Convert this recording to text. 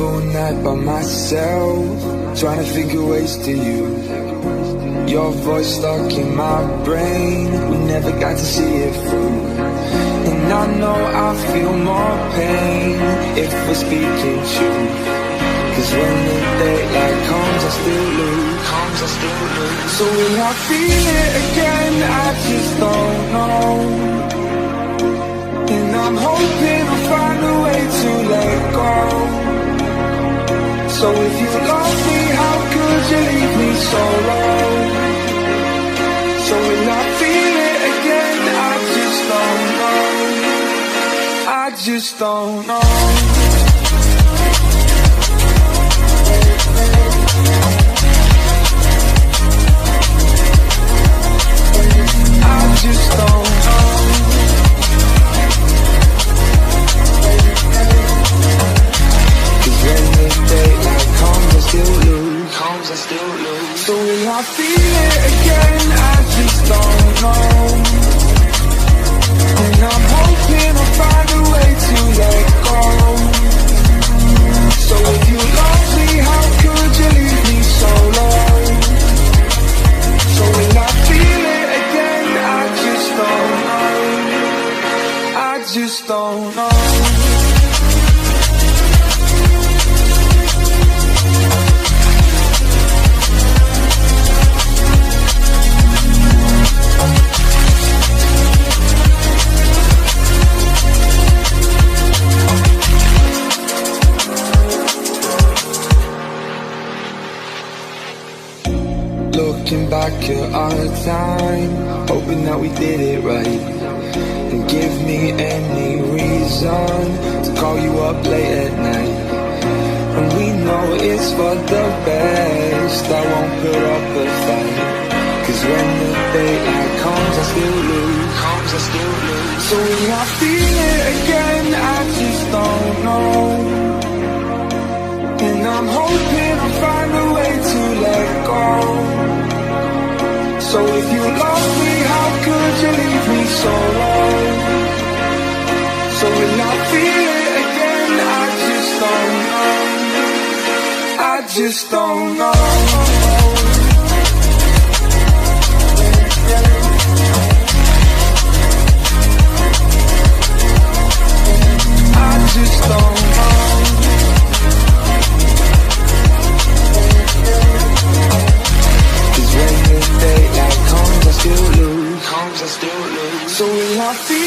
all night by myself, trying to figure ways to you. Your voice stuck in my brain, we never got to see it through. And I know I feel more pain if we're speaking truth. Cause when the daylight comes, I still lose. So will I feel it again? I just don't know. And I'm hoping I'll find a way to let go. So if you love me, how could you leave me so low? So will I feel it again? I just don't know. I just don't know. I just don't know. Cause when the daylight comes, I still lose. So will I feel it again? I just don't know. And I'm hoping I'll find a way to let go. So if you love me, how could you leave me so low? So will I feel it again? I just don't know. I just don't know. Looking back at our time, hoping that we did it right. And give me any reason to call you up late at night. And we know it's for the best, I won't put up a fight. Cause when the daylight comes, I still lose. So will I feel it again? I just don't know. And I'm hoping I'll find a way to let go. So if you love me, how could you leave me so low? So will I feel it again? I just don't know. I just don't know. I just don't know. Cause when the daylight comes, I still lose. So will I feel